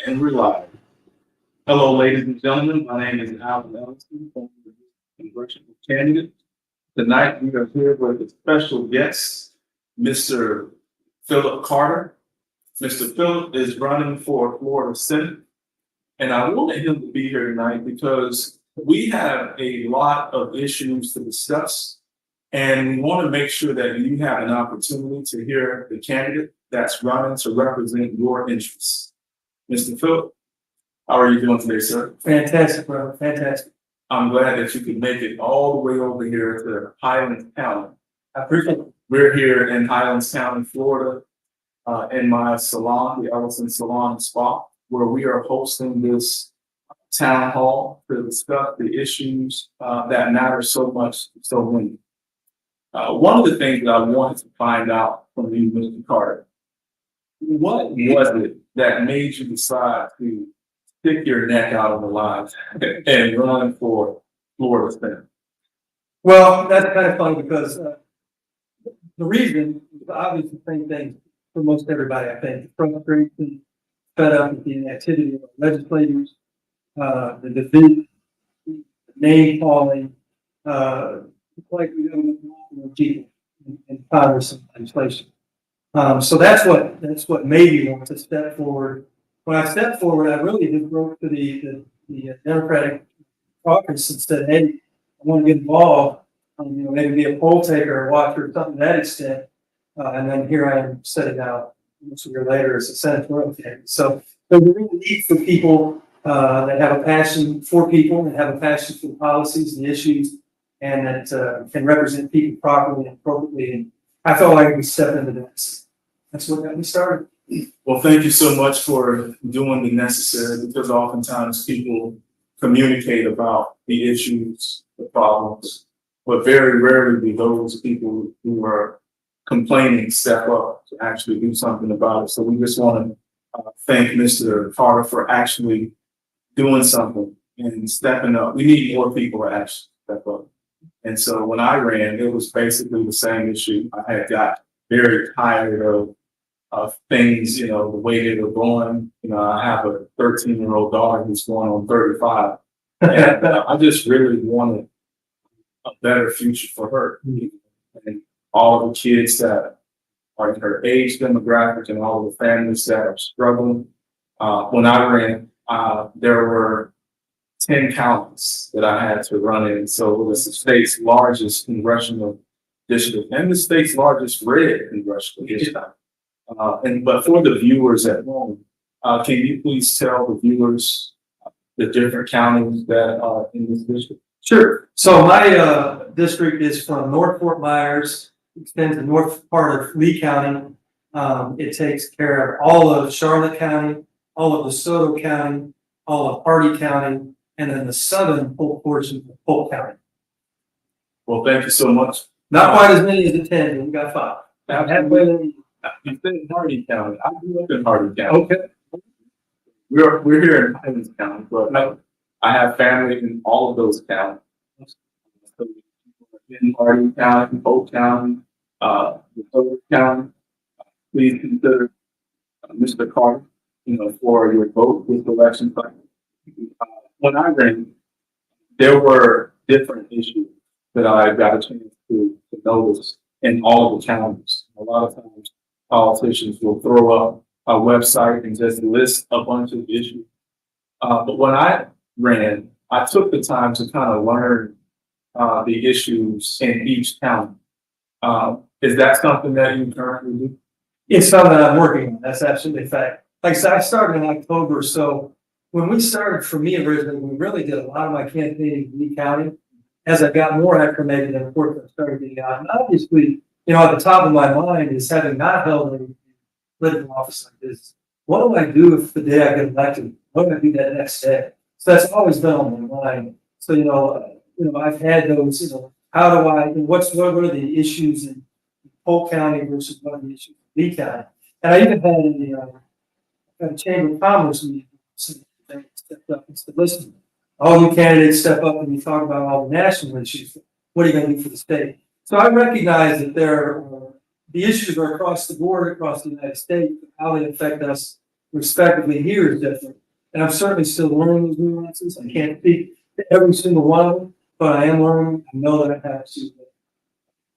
And we're live. Hello, ladies and gentlemen. My name is Allen Ellison, Congressional Candidate. Tonight, we are here with a special guest, Mr. Phillip Carter. Mr. Phillip is running for Florida Senate, and I wanted him to be here tonight because we have a lot of issues to discuss, and we want to make sure that you have an opportunity to hear the candidate that's running to represent your interests. Mr. Phillip, how are you doing today, sir? Fantastic, bro. Fantastic. I'm glad that you could make it all the way over here to Highlands County. I appreciate it. We're here in Highlands County, Florida, in my salon, the Ellison Salon and Spa, where we are hosting this town hall to discuss the issues that matter so much to so many. One of the things that I wanted to find out from you, Mr. Carter, what was it that made you decide to stick your neck out on the line and run for Florida Senate? Well, that's kind of funny because the reason is obviously the same thing for most everybody, I think. Frustration, fed up with the inactivity of legislators, the division, the name calling, it's like we don't know people in Congress and legislation. So that's what made me want to step forward. When I stepped forward, I really just wrote to the Democratic caucus and said, "Hey, I want to get involved. Maybe be a poll taker or watcher or something to that extent." And then here I am setting out almost a year later as a senatorial candidate. So there's a real need for people that have a passion for people and have a passion for the policies and the issues, and that can represent people properly and appropriately. And I felt like we stepped into this. That's what got me started. Well, thank you so much for doing the necessary, because oftentimes people communicate about the issues, the problems, but very rarely do those people who are complaining step up to actually do something about it. So we just want to thank Mr. Carter for actually doing something and stepping up. We need more people to actually step up. And so when I ran, it was basically the same issue. I had got very tired of things, the way they were going. I have a 13-year-old daughter who's going on 35. And I just really wanted a better future for her. And all of the kids that are in her age demographic and all of the families that are struggling. When I ran, there were 10 counties that I had to run in. So it was the state's largest congressional district and the state's largest red congressional district. But for the viewers at home, can you please tell the viewers the different counties that are in this district? Sure. So my district is from North Fort Myers, extends the north part of Lee County. It takes care of all of Charlotte County, all of DeSoto County, all of Hardee County, and then the southern portion of Polk County. Well, thank you so much. Not quite as many as the 10, but we got 5. You said Hardee County. I grew up in Hardee County. Okay. We're here in Highlands County, but I have family in all of those counties. So in Hardee County, Polk County, DeSoto County. Please consider Mr. Carter, for your vote this election cycle. When I ran, there were different issues that I got a chance to notice in all of the counties. A lot of times, politicians will throw up a website and just list a bunch of issues. But when I ran, I took the time to kind of learn the issues in each county. Is that something that you currently do? It's something I'm working on. That's absolutely a fact. Like I said, I started in October. So when we started, for me originally, we really did a lot of my campaigning in Lee County. As I got more acclimated, and of course, I started getting out. And obviously, at the top of my mind is, having not held a political office like this, what do I do if the day I get elected? What do I do that next day? So that's always been on my mind. So, I've had those, how do I, what are the issues in Polk County versus what are the issues in Lee County? And I even had a Chamber of Commerce meeting, stepped up and said, listen, all you candidates step up and you talk about all the national issues. What are you going to do for the state? So I recognize that the issues are across the board, across the United States, how they affect us respectively here is different. And I'm certainly still learning those nuances. I can't speak to every single one of them, but I am learning. I know that I have to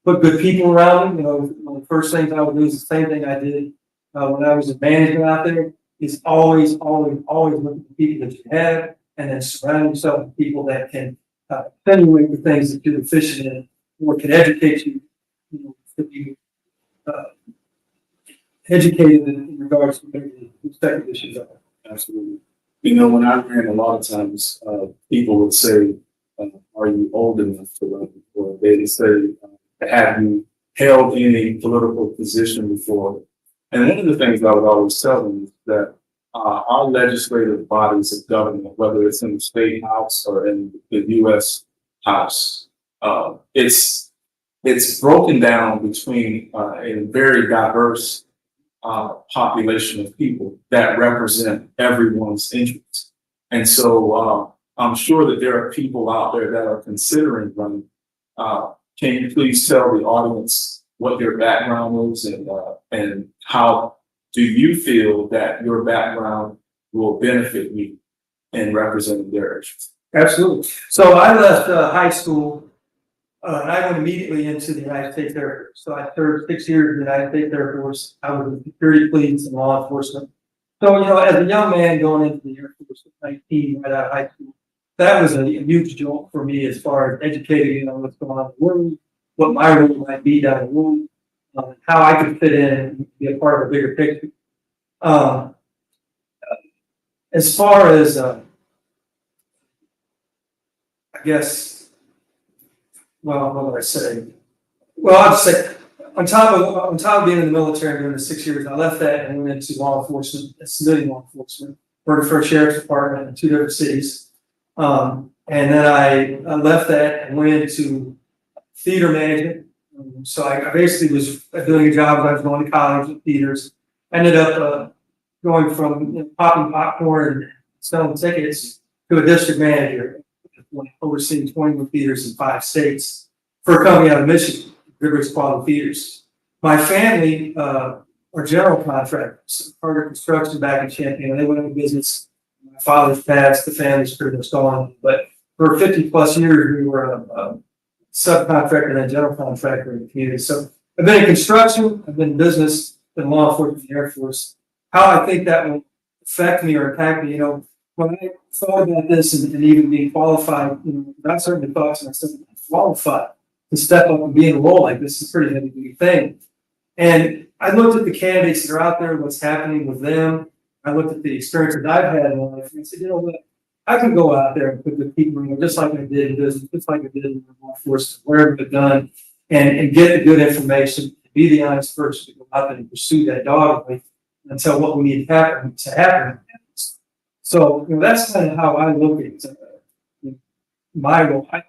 put good people around me. You know, one of the first things I would do is the same thing I did when I was in management out there, is always look at the people that you have, and then surround yourself with people that can attenuate the things that you're deficient in, or can educate you, you know, to be educated in regards to the respective issues are. Absolutely. You know, when I ran, a lot of times people would say, "Are you old enough to run?" Or they would say, "Have you held any political position before?" And one of the things I would always tell them is that our legislative bodies of government, whether it's in the state house or in the U.S. House, it's broken down between a very diverse population of people that represent everyone's interests. And so I'm sure that there are people out there that are considering running. Can you please tell the audience what your background is, and how do you feel that your background will benefit you in representing their interests? Absolutely. So I left high school and I went immediately into the United States Air Force. So I served 6 years in the United States Air Force. I was in security police and law enforcement. So, you know, as a young man going into the Air Force at 19, right out of high school, that was a huge jolt for me as far as educating, you know, what's going on in the world, what my role might be down the road, how I could fit in and be a part of a bigger picture. As far as, I guess, well, what would I say? Well, I'll just say, on top of being in the military during the 6 years, I left that and went into law enforcement, civilian law enforcement, worked for a sheriff's department in 2 different cities. And then I left that and went into theater management. So I basically was doing a job when I was going to college with theaters. Ended up going from, you know, popping popcorn and selling tickets to a district manager, overseeing 21 theaters in 5 states for a company out of Michigan, Rivers Quality Theaters. My family are general contractors, Carter Construction back in Champaign. They went into business. My father's passed, the family's pretty much gone. But for 50 plus years, we were a subcontractor and a general contractor in the community. So I've been in construction, I've been in business, been law enforcement in the Air Force. How I think that will affect me or impact me, you know, when I thought about this and even being qualified, you know, I certainly thought to myself, qualified to step up and be in a role like this is a pretty heavy thing. And I looked at the candidates that are out there, what's happening with them. I looked at the experiences I've had in life and I said, you know what, I can go out there and put good people in, just like I did in business, just like I did in law enforcement, wherever I've done, and get the good information, be the honest person to go out there and pursue that doggedly until what we need to happen happens. So, you know, that's kind of how I look at my role. I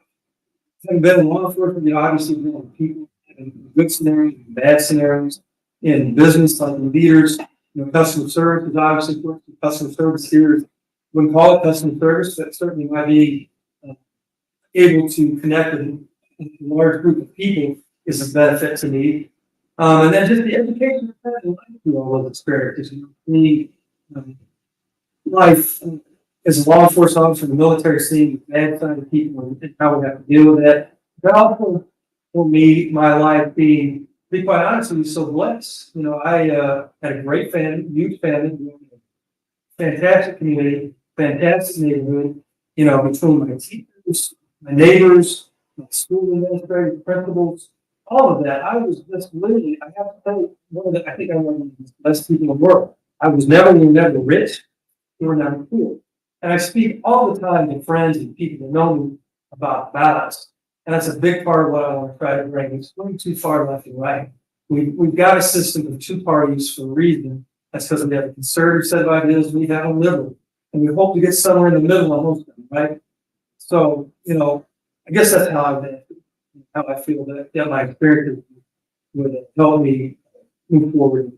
haven't been in law enforcement, you know, obviously been with people in good scenarios, bad scenarios, in business, like in leaders, you know, customer service is obviously important. Customer service here, wouldn't call it customer service, but certainly might be able to connect with a large group of people is a benefit to me. And then just the education I've had in life through all those experiences. You know, life as a law enforcement officer in the military, seeing the bad side of people and how we have to deal with that. But also for me, my life being, to be quite honest with you, so blessed. You know, I had a great family, huge family, fantastic community, fantastic neighborhood, you know, between my teachers, my neighbors, my school administrators, principals, all of that. I was just literally, I have to say, I think I'm one of the best people in the world. I was never rich, or never poor. And I speak all the time to friends and people that know me about balance. And that's a big part of what I want to try to bring. It's going too far left and right. We've got a system of 2 parties for a reason. That's because we have a conservative set of ideas, we have a liberal. And we hope to get somewhere in the middle on most of them, right? So, you know, I guess that's how I feel that my experience would help me move forward.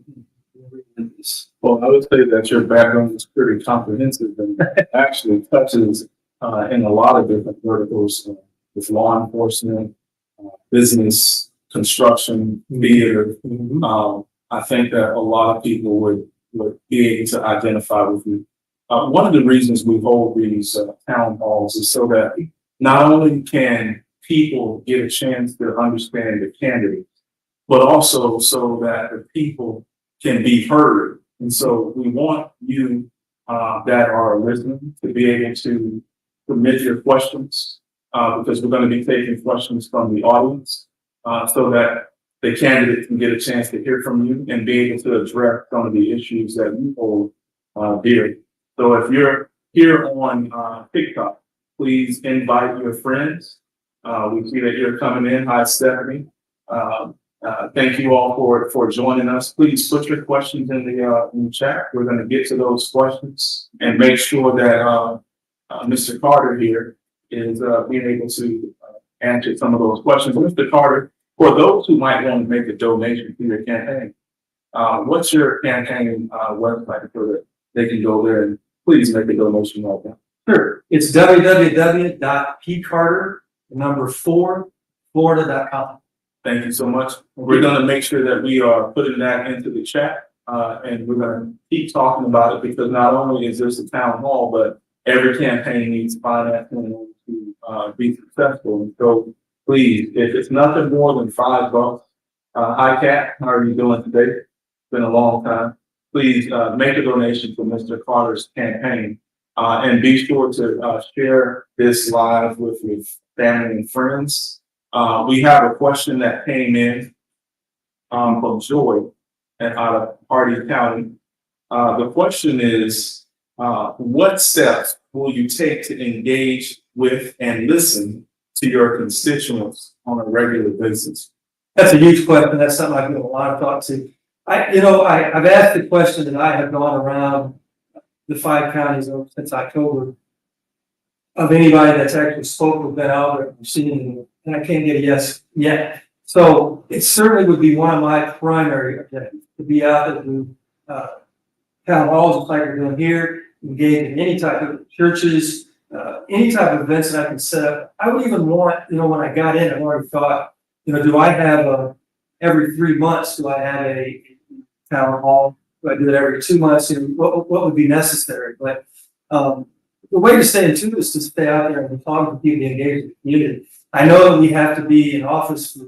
Well, I would say that your background is pretty comprehensive and actually touches in a lot of different verticals with law enforcement, business, construction, theater. I think that a lot of people would would be able to identify with you. One of the reasons we hold these town halls is so that not only can people get a chance to understand the candidates, but also so that the people can be heard. And so we want you that are listening to be able to submit your questions because we're going to be taking questions from the audience so that the candidate can get a chance to hear from you and be able to address some of the issues that you hold dear. So if you're here on TikTok, please invite your friends. We see that you're coming in. Hi, Stephanie. Thank you all for joining us. Please put your questions in the chat. We're going to get to those questions and make sure that Mr. Carter here is being able to answer some of those questions. Mr. Carter, for those who might want to make a donation to your campaign, what's your campaign website so that they can go there and please make a donation right now? Sure. It's www.pcarter4florida.com. Thank you so much. We're going to make sure that we are putting that into the chat and we're going to keep talking about it because not only is this a town hall, but every campaign needs financing to be successful. And so please, if it's nothing more than $5, hi Kat, how are you doing today? It's been a long time. Please make a donation to Mr. Carter's campaign and be sure to share this live with your family and friends. We have a question that came in from Joy out of Hardee County. The question is, what steps will you take to engage with and listen to your constituents on a regular basis? That's a huge question. That's something I've given a lot of thought to. I've asked the question and I have gone around the 5 counties since October of anybody that's actually spoke with Ben Albert and seen him, and I can't get a yes yet. So it certainly would be one of my primary objectives to be out at the town halls, just like we're doing here, engage in any type of churches, any type of events that I can set up. I would even want, when I got in, I already thought, do I have every 3 months, do I have a town hall? Do I do it every 2 months? What would be necessary? But the way to stay in tune is to stay out there and talk to people, engage with the community. I know that we have to be in office for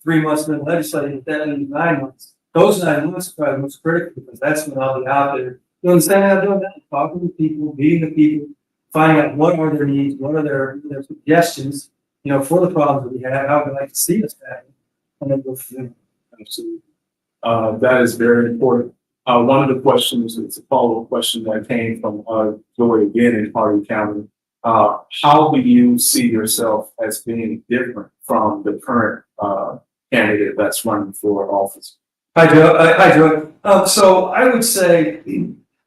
3 months in the legislature, but that means 9 months. Those 9 months are probably most critical because that's when I'll be out there doing the same thing I'm doing now, talking to people, meeting the people, finding out what are their needs, what are their suggestions, for the problems that we have, how we'd like to see us happen, and then go from there. Absolutely. That is very important. One of the questions, it's a follow-up question that came from Joy again in Hardee County. How do you see yourself as being different from the current candidate that's running for office? Hi, Joe. So I would say,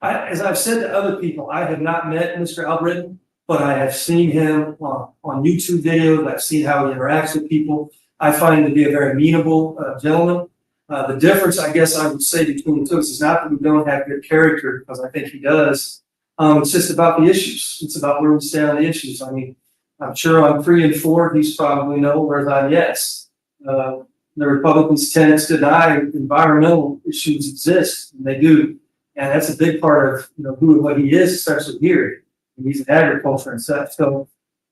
as I've said to other people, I have not met Mr. Albritton, but I have seen him on YouTube videos. I've seen how he interacts with people. I find him to be a very amenable gentleman. The difference, I guess I would say between the two is not that we don't have good character, because I think he does. It's just about the issues. It's about where we stand on the issues. I mean, I'm sure on 3 and 4, he's probably no, whereas I'm yes. The Republicans tend to deny environmental issues exist, and they do. And that's a big part of who and what he is, especially here. And he's in agriculture and such. So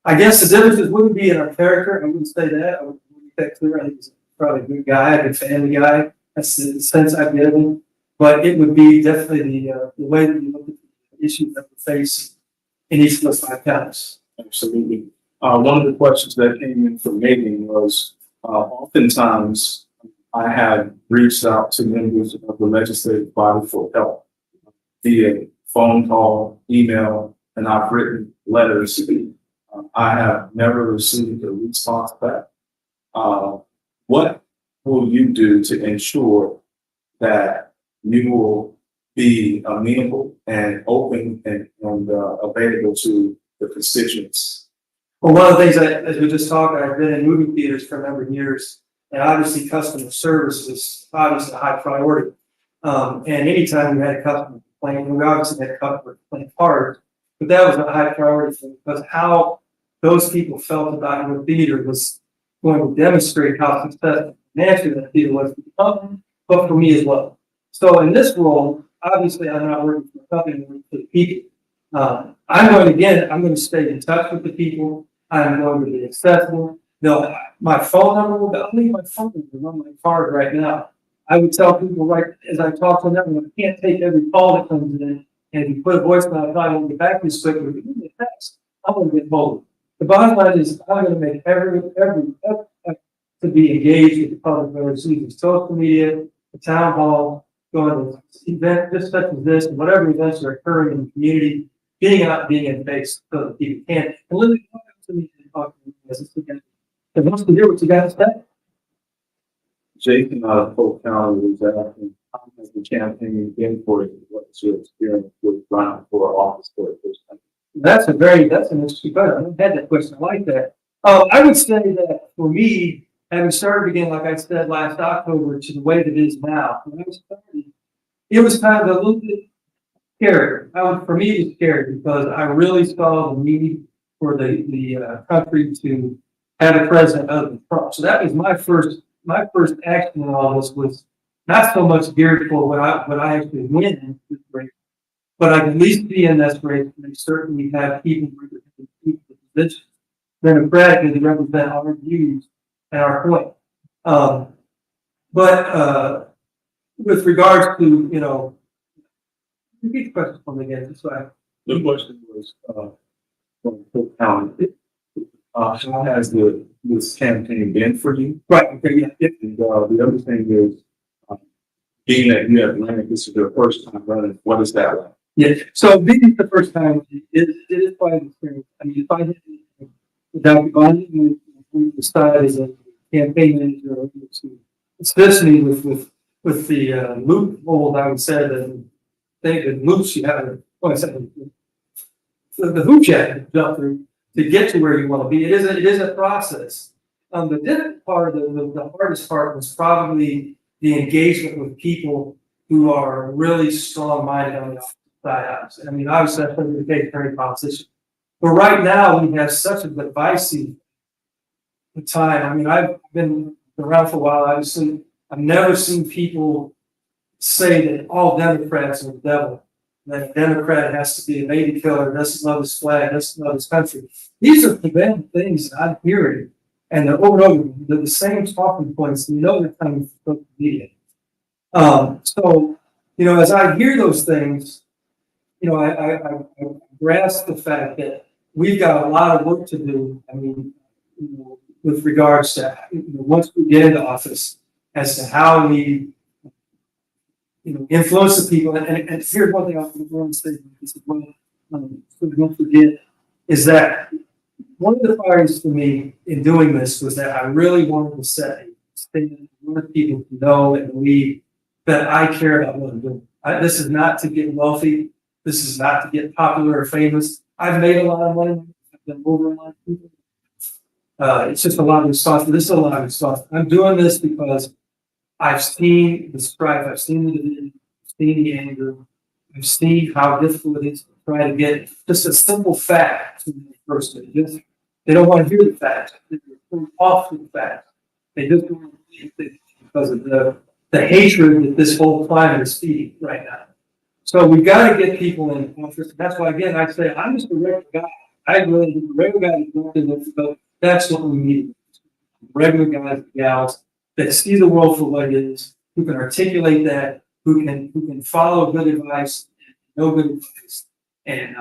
I guess the differences wouldn't be in our character. I wouldn't say that. I wouldn't make that clear. I think he's probably a good guy, a good family guy. That's the sense I give him. But it would be definitely the way that you look at the issues that we face in each of those 5 counties. Absolutely. One of the questions that came in from Megan was, oftentimes I have reached out to members of the legislative body for help via phone call, email, and I've written letters. I have never received a response back. What will you do to ensure that you will be amenable and open and available to the constituents? Well, one of the things as we just talked, I've been in movie theaters for a number of years, and obviously customer service is obviously a high priority. And anytime we had a customer complaint, we obviously had a customer complaint hard, but that was a high priority for me because how those people felt about your theater was going to demonstrate how successful financially that theater was for the company, but for me as well. So in this role, obviously I'm not working for a company, I'm working for the people. I'm going to stay in touch with the people. I'm going to be accessible. No, my phone number will be, I'll leave my phone number on my card right now. I would tell people right as I talk to them, I can't take every call that comes in. And if you put a voicemail, I probably won't get back to you quick, but if you give me a text, I'm going to get hold of it. The bottom line is I'm going to make every effort to be engaged with the public, whether it's using social media, the town hall, going to events just such as this, and whatever events are occurring in the community, being out, being in face so that people can. And literally come up to me and talk to me as it's again. Because wants to hear what you guys say. Jason out of Polk County was asking, how has the campaign been for you? What's your experience with running for office for the first time? That's an interesting question. I haven't had that question. I like that. I would say that for me, having started again, like I said last October, to the way that it is now, when I was starting, it was kind of a little bit scary. For me, it was scary because I really saw the need for the country to have a president other than Trump. So that was my first action in all this was not so much geared for what I actually win in this race, but I can at least be in this race and certainly have people representing people's positions democratically to represent our views and our point. But with regards to, repeat the question for me again, so The question was, from Polk County, how has this campaign been for you? right, okay, yeah. And, the other thing is, being that you have running, this is your first time running, what is that like? Yeah, so this is the first time it is quite an experience. I mean, if I had without bonding with the style as a campaign manager to assist me with the loopholes, I would say the loops you have, the hoops you have to jump through to get to where you want to be. It is a process. The difficult part, the hardest part was probably the engagement with people who are really strong-minded on the side. I mean, obviously, that's going to be the case for any politician. But right now, we have such a divisive time. I mean, I've been around for a while. Obviously, I've never seen people say that all Democrats are the devil. That a Democrat has to be a lady killer, doesn't love his flag, doesn't love his country. These are prevailing things that I'm hearing. And they're over and over, they're the same talking points. You know they're coming from social media. So, as I hear those things, I grasp the fact that we've got a lot of work to do. I mean, with regards to once we get into office, as to how we, influence the people. And here's one thing I want to say as well, so we don't forget, is that one of the priorities for me in doing this was that I really wanted to set a statement. I wanted people to know and believe that I care about what I'm doing. This is not to get wealthy. This is not to get popular or famous. I've made a lot of money. I've been over a lot of people. It's just a lot of responsibility. This is a lot of responsibility. I'm doing this because I've seen the strife. I've seen the division. I've seen the anger. I've seen how difficult it is to try to get just a simple fact to the person. They don't want to hear the facts. They're off with the facts. They just don't want to believe it because of the hatred that this whole climate is feeding right now. So we've got to get people in office. That's why, again, I say I'm just a regular guy. I really am a regular guy who's going to but that's what we need. Regular guys and gals that see the world for what it is, who can articulate that, who can follow good advice, know good advice, and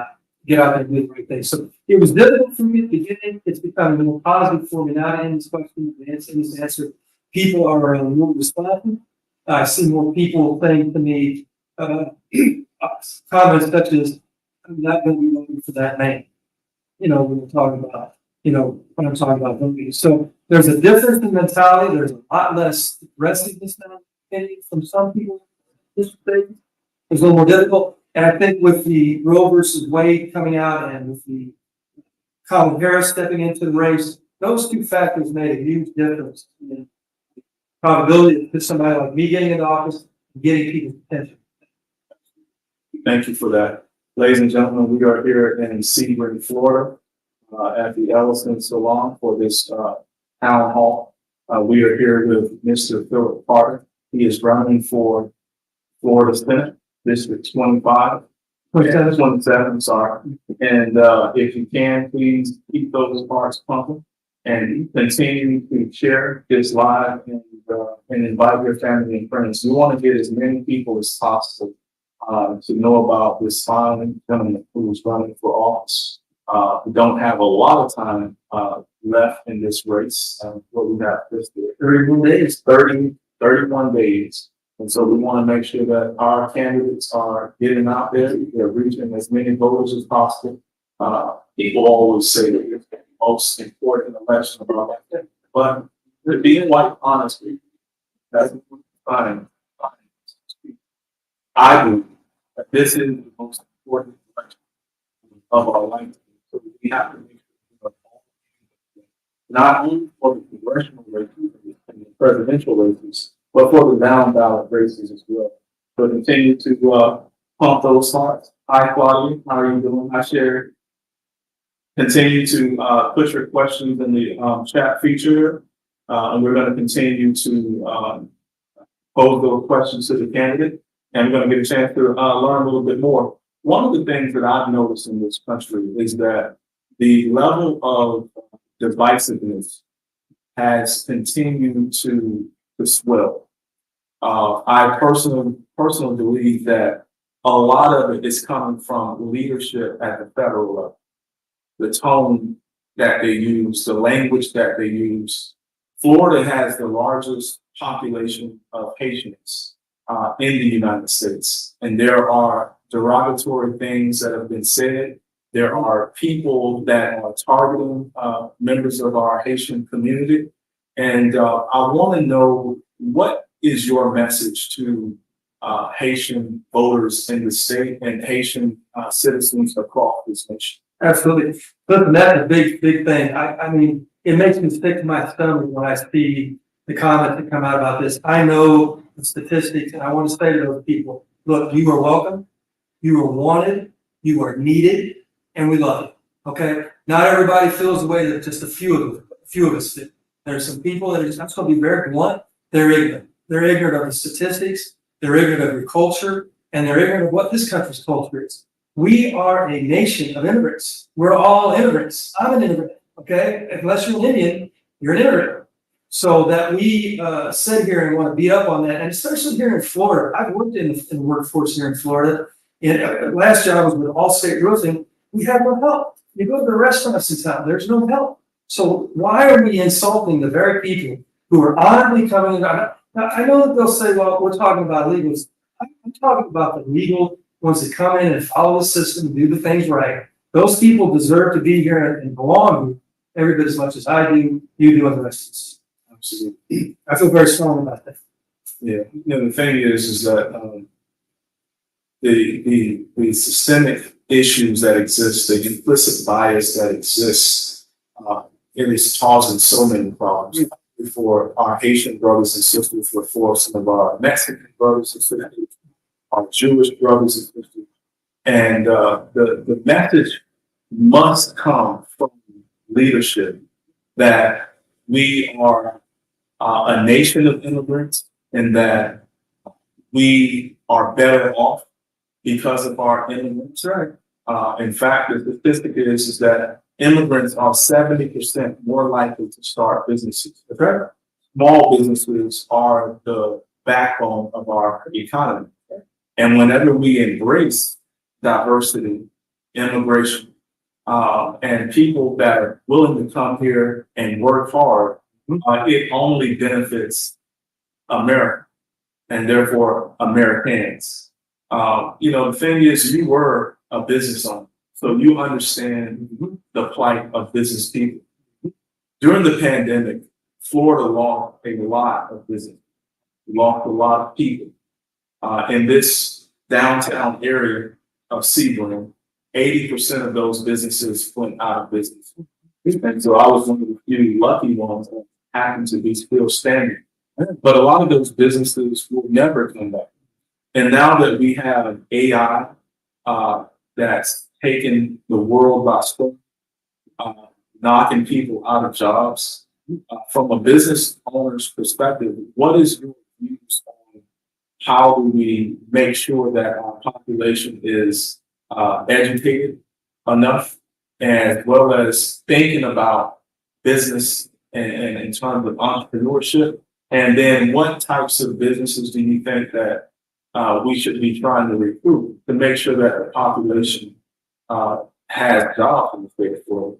get out there and do the right thing. So it was difficult for me at the beginning. It's become more positive for me now to end this question and this answer. People are more responsive. I see more people saying to me comments such as, I'm not going to be voting for that man. When we're talking about, when I'm talking about voting. So there's a difference in mentality. There's a lot less aggressiveness now from some people. This thing is a little more difficult. And I think with the Roe versus Wade coming out and with the Kamala Harris stepping into the race, those two factors made a huge difference in the probability of somebody like me getting into office and getting people's attention. Thank you for that. Ladies and gentlemen, we are here in Sebring, Florida, at the Ellison Salon for this town hall. We are here with Mr. Phillip Carter. He is running for Florida Senate. District 25. 27, sorry. And if you can, please keep those parts pumping and continue to share this live and invite your family and friends. We want to get as many people as possible to know about this fine gentleman who's running for office. We don't have a lot of time left in this race. What we have this year, 31 days. And so we want to make sure that our candidates are getting out there, they're reaching as many voters as possible. People always say that it's the most important election of our life, but being quite honest with you, that's fine. I believe that this is the most important election of our life. So we have to make sure not only for the congressional races and the presidential races, but for the down ballot races as well. So continue to pump those hearts. Hi, Claudia. How are you doing? Hi, Sherry. Continue to put your questions in the chat feature, and we're going to continue to pose those questions to the candidate, and we're going to get a chance to learn a little bit more. One of the things that I've noticed in this country is that the level of divisiveness has continued to swell. I personally believe that a lot of it is coming from leadership at the federal level. The tone that they use, the language that they use. Florida has the largest population of Haitians in the United States, and there are derogatory things that have been said. There are people that are targeting members of our Haitian community, and I want to know, what is your message to Haitian voters in the state and Haitian citizens across this nation? Absolutely. Listen, that's a big thing. I mean, it makes me stick to my stomach when I see the comments that come out about this. I know the statistics, and I want to say to those people, look, you are welcome, you are wanted, you are needed, and we love you. Okay? Not everybody feels the way that just a few of us do. There's some people that are just, I'm just going to be very blunt, they're ignorant. They're ignorant of the statistics, they're ignorant of your culture, and they're ignorant of what this country's culture is. We are a nation of immigrants. We're all immigrants. I'm an immigrant, okay? Unless you're an Indian, you're an immigrant. So that we sit here and want to beat up on that, and especially here in Florida. I've worked in the workforce here in Florida. And last year I was with Allstate Roofing. We have no help. You go to the restaurants in town, there's no help. So why are we insulting the very people who are honorably coming in? Now, I know that they'll say, well, we're talking about legals. I'm talking about the legal ones that come in and follow the system and do the things right. Those people deserve to be here and belong here every bit as much as I do, you do, and the rest of us. Absolutely. I feel very strong about that. Yeah. You know, the thing is that the systemic issues that exist, the implicit bias that exists, it is causing so many problems for our Haitian brothers and sisters, for some of our Mexican brothers and sisters, our Jewish brothers and sisters. And the message must come from leadership that we are a nation of immigrants and that we are better off because of our immigrants. Right. In fact, the statistic is that immigrants are 70% more likely to start businesses. Okay? Small businesses are the backbone of our economy. And whenever we embrace diversity, immigration, and people that are willing to come here and work hard, it only benefits America and therefore Americans. You know, the thing is, you were a business owner, so you understand the plight of business people. During the pandemic, Florida lost a lot of business, lost a lot of people. In this downtown area of Sebring, 80% of those businesses went out of business. And so I was one of the few lucky ones that happened to be still standing. But a lot of those businesses will never come back. And now that we have AI that's taken the world by storm, knocking people out of jobs, from a business owner's perspective, what is your views on how do we make sure that our population is educated enough, as well as thinking about business and in terms of entrepreneurship, and then what types of businesses do you think that we should be trying to recruit to make sure that the population has jobs in the state of Florida?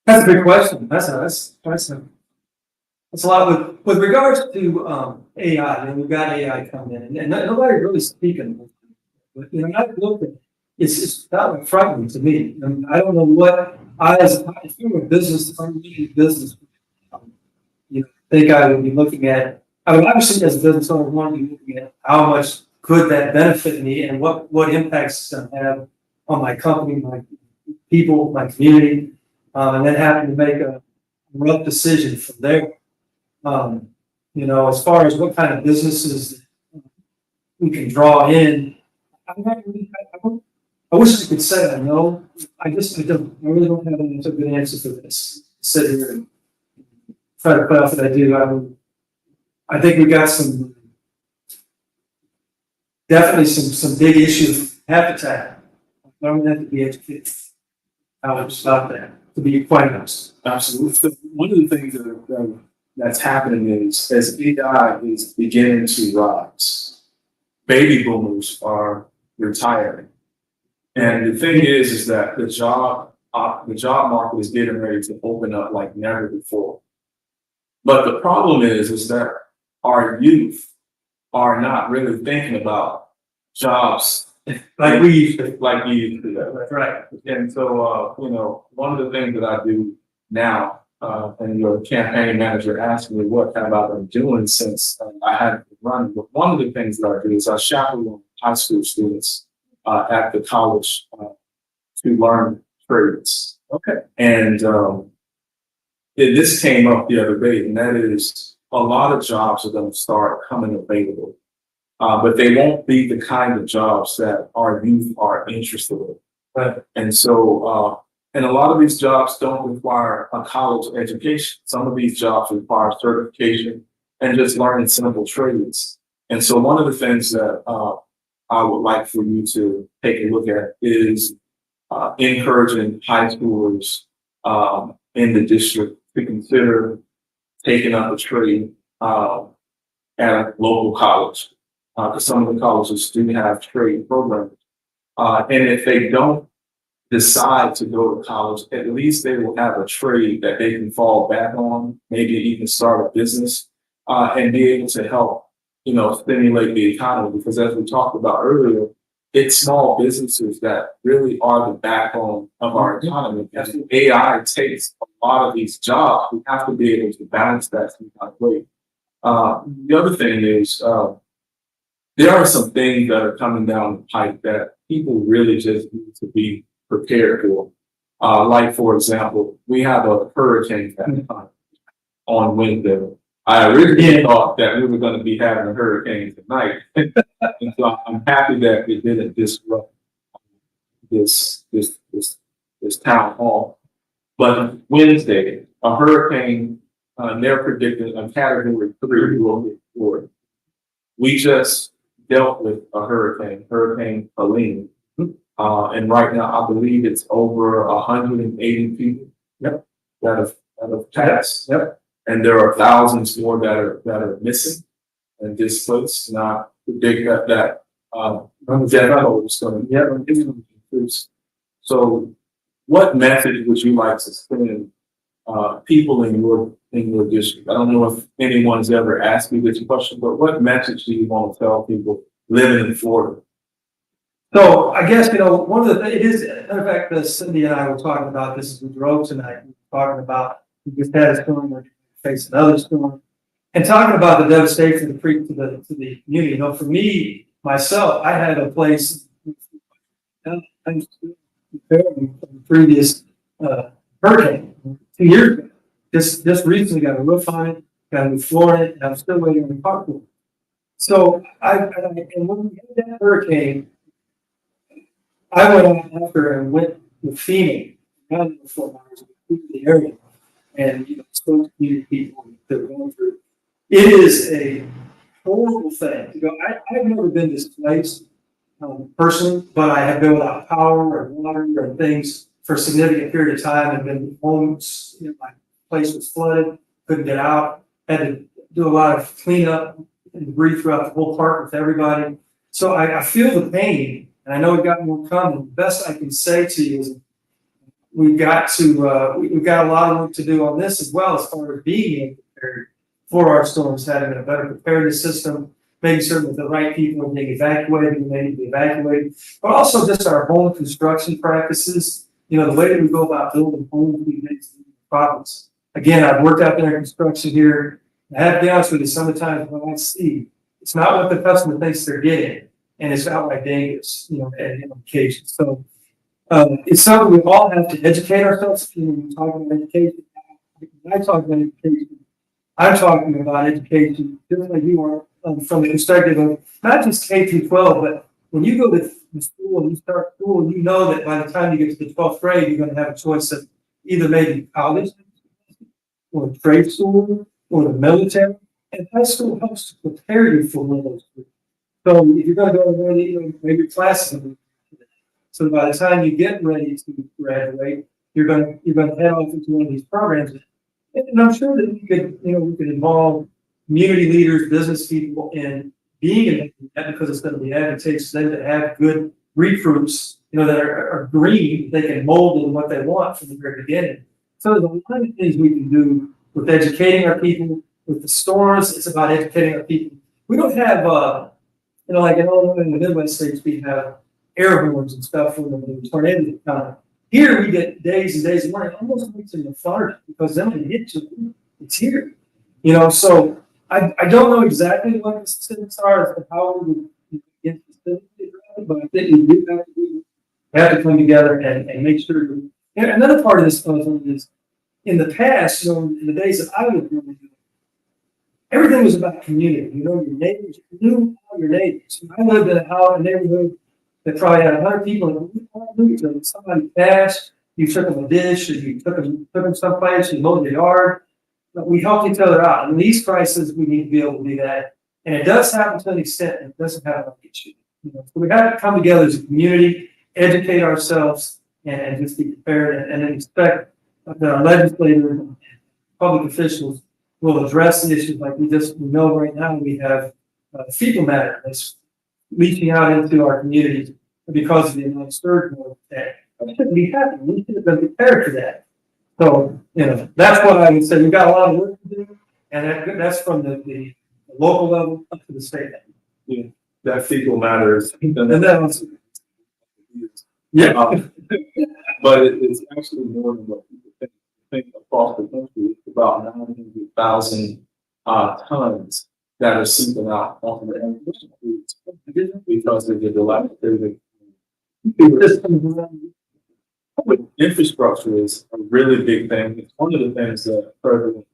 That's a big question. That's a lot with regards to AI. We've got AI coming in, and nobody's really speaking. But I've looked at it. It's not frightening to me. I mean, I don't know what if you're a business, if I'm leading a business, think I would be looking at. I would obviously, as a business owner, want to be looking at how much could that benefit me, and what impacts it's going to have on my company, my people, my community, and then having to make a rough decision from there. As far as what kind of businesses we can draw in, I wish I could say I know. I really don't have a good answer for this. Sit here and try to put out what I do. I think we got definitely some big issues we have to tackle. I'm going to have to be educated. I would stop that, to be quite honest. Absolutely. So one of the things that's happening is, as AI is beginning to rise, baby boomers are retiring. And the thing is that the job market is getting ready to open up like never before. But the problem is that our youth are not really thinking about jobs Like we used to. like you used to. That's right. And so, one of the things that I do now, and your campaign manager asked me what have I been doing since I hadn't been running. But one of the things that I do is I chaperone high school students at the college to learn trades. Okay. And this came up the other day, and that is a lot of jobs are going to start coming available. But they won't be the kind of jobs that our youth are interested in. Right. And so, and a lot of these jobs don't require a college education. Some of these jobs require certification and just learning simple trades. And so one of the things that I would like for you to take a look at is encouraging high schoolers in the district to consider taking up a trade at a local college. Because some of the colleges do have trade programs. And if they don't decide to go to college, at least they will have a trade that they can fall back on, maybe even start a business, and be able to help, stimulate the economy. Because as we talked about earlier, it's small businesses that really are the backbone of our economy. As AI takes a lot of these jobs, we have to be able to balance that some kind of way. The other thing is, there are some things that are coming down the pipe that people really just need to be prepared for. Like, for example, we have a hurricane coming on Wednesday. I originally thought that we were going to be having a hurricane tonight. And so I'm happy that it didn't disrupt this town hall. But Wednesday, a hurricane, they're predicting a category 3 will hit Florida. We just dealt with a Hurricane Helene. And right now, I believe it's over 180 people that have passed. Yep. And there are thousands more that are missing and displaced. And I predict that death toll is going to increase. So, what message would you like to send people in your district? I don't know if anyone's ever asked me this question, but what message do you want to tell people living in Florida? So I guess, one of the things, it is, in fact, Cindy and I were talking about this as we drove tonight. We were talking about, we just had a storm, we're facing another storm, and talking about the devastation to the community. For me, myself, I had a place from the previous hurricane 2 years ago. Just recently got a roof on it, got a new floor in it, and I'm still waiting on the carport. So and when we had that hurricane, I went on after and went with FEMA around the 4 hours through the area and spoke to community people that were going through. It is a horrible thing. You know, I've never been displaced personally, but I have been without power or water or things for a significant period of time and been homes. You know, my place was flooded, couldn't get out, had to do a lot of cleanup and debris throughout the whole park with everybody. So I feel the pain, and I know we've got more coming. The best I can say to you is we've got a lot of work to do on this as well, as far as being prepared for our storms, having a better preparedness system, making certain that the right people are being evacuated when they need to be evacuated, but also just our home construction practices. You know, the way that we go about building homes, we make some problems. Again, I've worked out there in construction here. I have to be honest with you, sometimes when I see, it's not what the customer thinks they're getting, and it's outright dangerous, you know, at occasions. So it's something we all have to educate ourselves. You know, when talking about education, when I talk about education, I'm talking about education just like you are, from the perspective of not just K through 12, but when you go to school and you start school, you know that by the time you get to the 12th grade, you're going to have a choice of either maybe college or trade school or the military. And high school helps to prepare you for one of those groups. So if you're going to go ready, you know, maybe your classes. So by the time you get ready to graduate, you're going to head off into one of these programs. And I'm sure that we could involve community leaders, business people in being in that, because it's going to be advantageous for them to have good recruits, you know, that are green. They can mold them what they want from the very beginning. So there's a lot of things we can do with educating our people. With the storms, it's about educating our people. We don't have, you know, like in Illinois and the Midwest states, we have air horns and stuff when the tornadoes come. Here we get days and days of rain. It almost makes it lethargic, because then when it hits you, it's here. You know, so I don't know exactly what the specifics are as to how we would get specifically, but I think we do have to come together and make sure. And another part of this puzzle is, in the past, you know, in the days that I was growing up, everything was about community. You know, your neighbors, you knew all your neighbors. I lived in a neighborhood that probably had 100 people, and we all knew each other. Somebody passed, you took them a dish, or you took them someplace, you mowed the yard. But we helped each other out. In these crises, we need to be able to do that. And it does happen to an extent, and it doesn't happen like it should. You know, so we have to come together as a community, educate ourselves, and just be prepared, and then expect that our legislators and public officials will address the issues like we know right now. We have fecal matter that's leaching out into our communities because of the amount sturgeon that shouldn't be happening. We should have been prepared for that. So, you know, that's what I would say. We've got a lot of work to do, and that's from the local level up to the state level. Yeah, that fecal matter is. And that was, Yeah. But it's actually more than what people think. I think across the country, it's about 900,000 tons that are seeping out off of the agricultural foods because of the dilapidated infrastructure is a really big thing. It's one of the things that President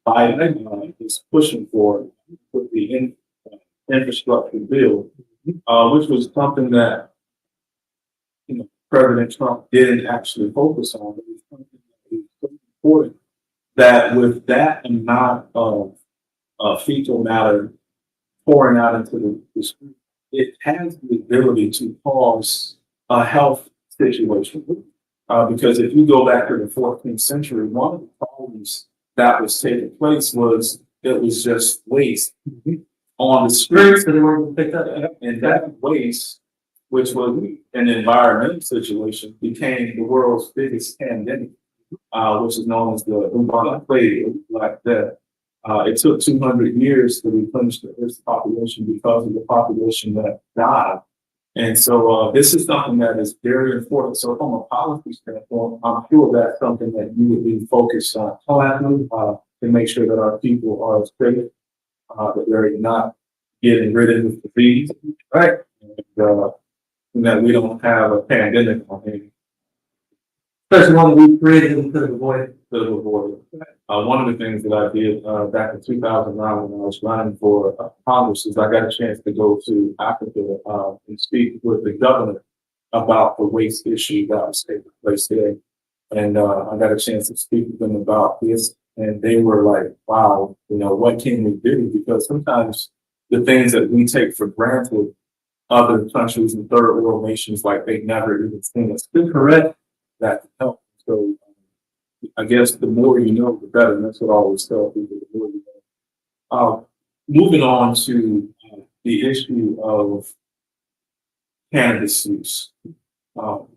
Biden is pushing for with the infrastructure bill, which was something that, you know, President Trump didn't actually focus on. It was something that is so important that with that amount of fecal matter pouring out into the street, it has the ability to cause a health situation. Because if you go back to the 14th century, one of the problems that was taking place was it was just waste on the streets that they weren't picked up. And that waste, which was an environmental situation, became the world's biggest pandemic, which is known as the bubonic plague, Black Death. It took 200 years to replenish the Earth's population because of the population that died. And so this is something that is very important. So from a policy standpoint, I'm sure that's something that you would be focused on to make sure that our people are safe, that they're not getting rid of the disease, right? And that we don't have a pandemic on hand. especially one that we created and could have avoided. One of the things that I did back in 2009 when I was running for Congress is I got a chance to go to Africa and speak with the governor about the waste issue that was taking place there. And I got a chance to speak with them about this. And they were like, wow, you know, what can we do? Because sometimes the things that we take for granted, other countries and third world nations, like they never even seen us do. Correct. That can help. So I guess the more you know, the better. And that's what I always tell people, the more you know. Moving on to the issue of cannabis use.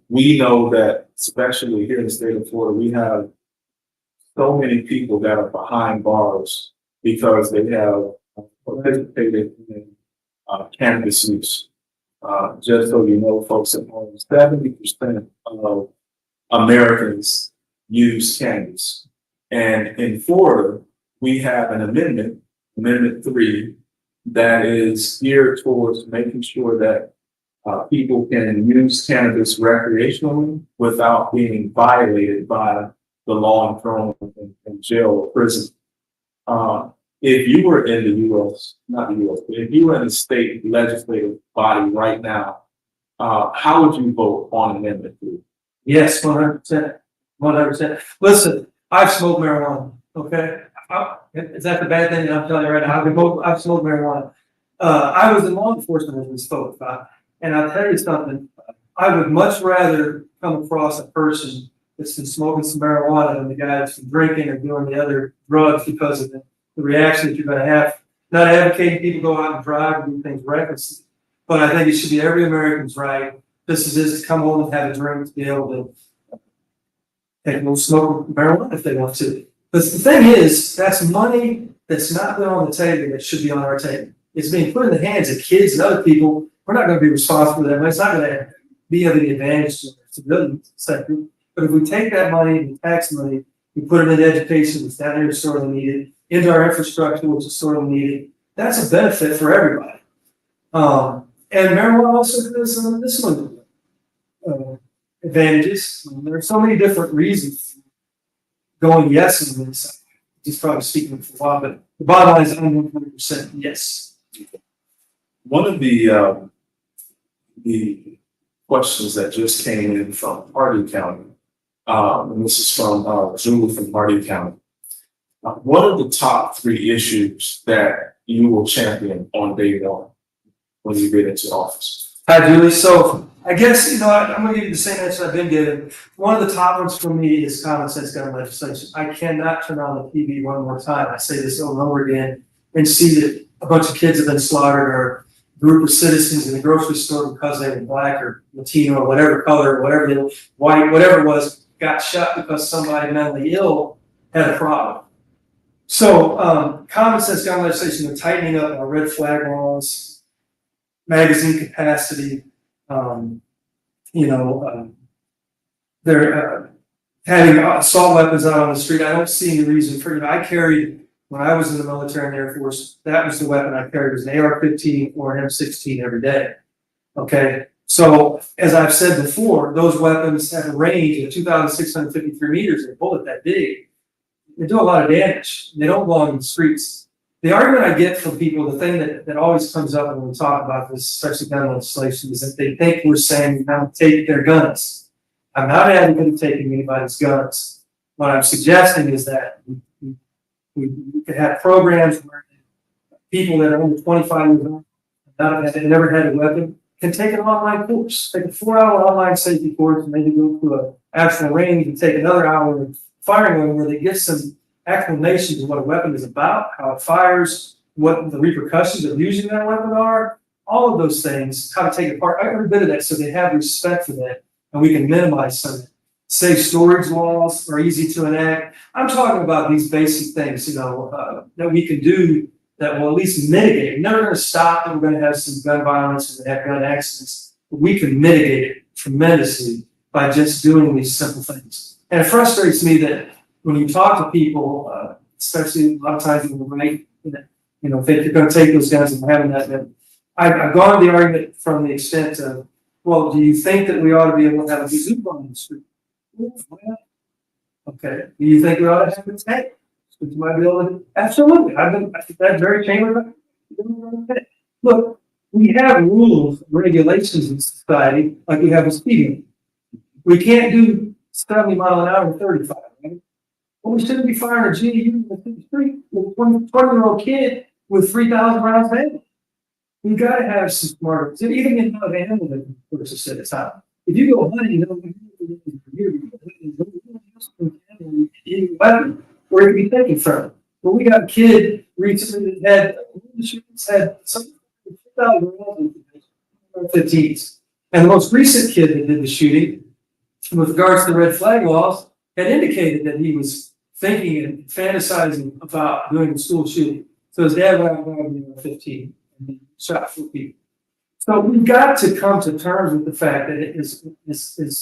We know that, especially here in the state of Florida, we have so many people that are behind bars because they have participated in cannabis use. Just so you know, folks at home, 70% of Americans use cannabis. And in Florida, we have an amendment, Amendment 3, that is geared towards making sure that people can use cannabis recreationally without being violated by the law and thrown in jail or prison. If you were in the U.S., not the U.S., but if you were in the state legislative body right now, how would you vote on Amendment 3? Yes, 100%. 100%. Listen, I've smoked marijuana. Okay. Is that the bad thing that I'm telling you right now? I've smoked marijuana. I was in law enforcement as we spoke about. And I'll tell you something, I would much rather come across a person that's been smoking some marijuana than the guy that's been drinking or doing the other drugs because of the reaction that you're going to have. Not advocating people go out and drive and do things recklessly, but I think it should be every American's right, just as it is to come home and have a drink, to be able to take a little smoke marijuana if they want to. But the thing is, that's money that's not been on the table that should be on our table. It's being put in the hands of kids and other people. We're not going to be responsible for that money. It's not going to be of any advantage to the civilian sector. But if we take that money, the tax money, we put it into education, which down here is sorely needed, into our infrastructure, which is sorely needed, that's a benefit for everybody. And marijuana also has this one advantages. There are so many different reasons going yes on this. He's probably speaking for a while, but the bottom line is I'm 100% yes. One of the questions that just came in from Hardee County, and this is from Julie from Hardee County. What are the top 3 issues that you will champion on day one when you get into office? Hi, Julie. So I guess, I'm going to give you the same answer I've been given. One of the top ones for me is common sense gun legislation. I cannot turn on the TV one more time. I say this over and over again and see that a bunch of kids have been slaughtered or a group of citizens in the grocery store because they were black or Latino or whatever color or whatever they were, white, whatever it was, got shot because somebody mentally ill had a problem. So common sense gun legislation, they're tightening up our red flag laws, magazine capacity, they're having assault weapons out on the street. I don't see any reason for, I carried, when I was in the military and Air Force, that was the weapon I carried, was an AR-15 or an M16 every day. Okay. So as I've said before, those weapons have a range of 2,653 meters, they're a bullet that big. They do a lot of damage. They don't belong in the streets. The argument I get from people, the thing that always comes up when we talk about this, especially gun legislation, is that they think we're saying we have to take their guns. I'm not advocating taking anybody's guns. What I'm suggesting is that we could have programs where people that are under 25 years old, never had a weapon, can take an online course, take a 4-hour online safety course, and maybe go to an actual range and take another hour of firing one where they get some explanations of what a weapon is about, how it fires, what the repercussions of using that weapon are, all of those things, how to take it apart, every bit of that, so they have respect for that, and we can minimize some of it. Safe storage laws are easy to enact. I'm talking about these basic things, that we can do that will at least mitigate. We're never going to stop that we're going to have some gun violence and have gun accidents, but we can mitigate it tremendously by just doing these simple things. And it frustrates me that when you talk to people, especially a lot of times when we're right, if they're going to take those guns and having that, I've gone to the argument from the extent of, well, do you think that we ought to be able to have a bazooka on the street? Okay. Do you think we ought to have a tank? Would you might be able to? Absolutely. I think that's very chamber. Look, we have rules, regulations in society, like we have a speeding. We can't do 70 miles an hour and 35, right? Well, we shouldn't be firing a GU in the street with a 20-year-old kid with 3,000 rounds of ammo. we gotta have some smarter, so even in how they handle it, versus at a time. If you go hunting, you know, where it be taken from? Well, we got a kid recently that had some 15s. And the most recent kid that did the shooting, with regards to the red flag laws, had indicated that he was thinking and fantasizing about doing a school shooting. So his dad went out when he was 15 and he shot 4 people. So we've got to come to terms with the fact that it is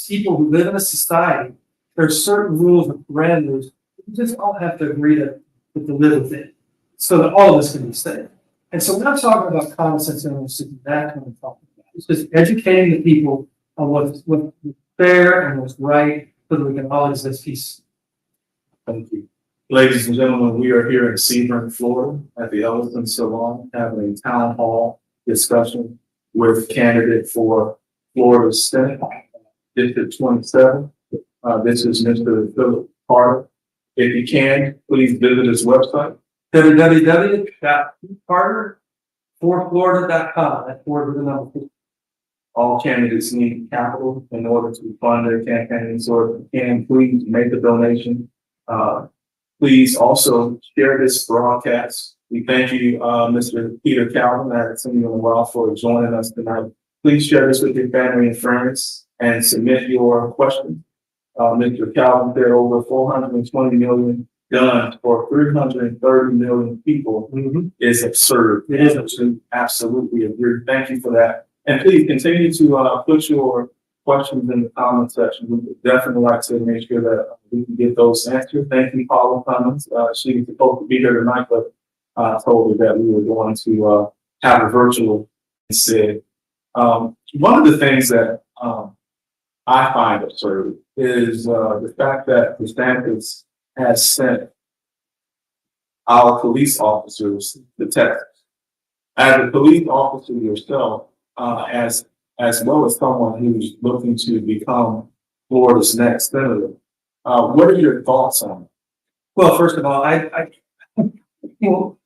people who live in a society, there's certain rules and parameters. We just all have to agree to live with it so that all of us can be safe. And so we're not talking about common sense and that kind of talking about. It's just educating the people on what's fair and what's right so that we can all exist peace. Thank you. Ladies and gentlemen, we are here in Sebring, Florida at the Ellison Salon having a town hall discussion with candidate for Florida Senate, District 27. This is Mr. Phillip Carter. If you can, please visit his website. www.carter4florida.com. That's Florida with a number 4. All candidates need capital in order to fund their campaign. So if you can, please make a donation. Please also share this broadcast. We thank you, Mr. Peter Calvin. I haven't seen you in a while for joining us tonight. Please share this with your family and friends and submit your questions. Mr. Calvin said over 420 million done for 330 million people is absurd. It is absurd. Absolutely agree. Thank you for that. And please continue to put your questions in the comment section. We would definitely like to make sure that we can get those answered. Thank you, Paula Cummins. She was supposed to be here tonight, but told her that we were going to have a virtual instead. One of the things that I find absurd is the fact that DeSantis has sent our police officers to Texas. As a police officer yourself, as well as someone who's looking to become Florida's next senator, what are your thoughts on it? Well, first of all,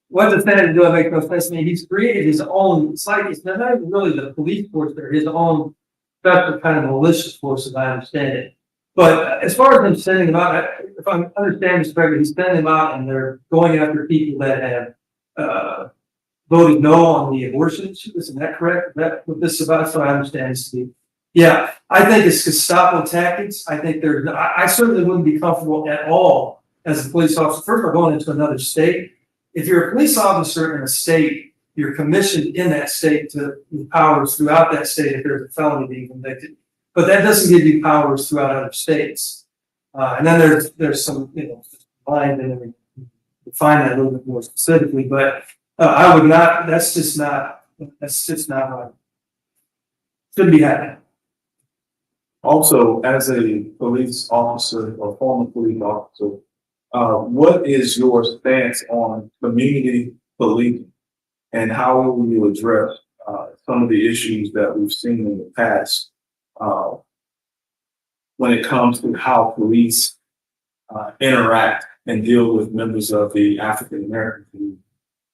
what the senator do, I make no sense to me. He's created his own, it's not even really the police force there, his own special kind of militia force, as I understand it. But as far as them sending them out, if I understand this correctly, he's sending them out and they're going after people that have voted no on the abortion issue. Isn't that correct? Is that what this is about? That's what I understand this to be. Yeah, I think it's Gestapo tactics. I think I certainly wouldn't be comfortable at all as a police officer. First, we're going into another state. If you're a police officer in a state, you're commissioned in that state to powers throughout that state if there's a felony being convicted. But that doesn't give you powers throughout other states. And then there's some, line and define that a little bit more specifically. But I would not. That's just not right. Shouldn't be happening. Also, as a police officer or former police officer, what is your stance on community policing and how will you address some of the issues that we've seen in the past when it comes to how police interact and deal with members of the African American community?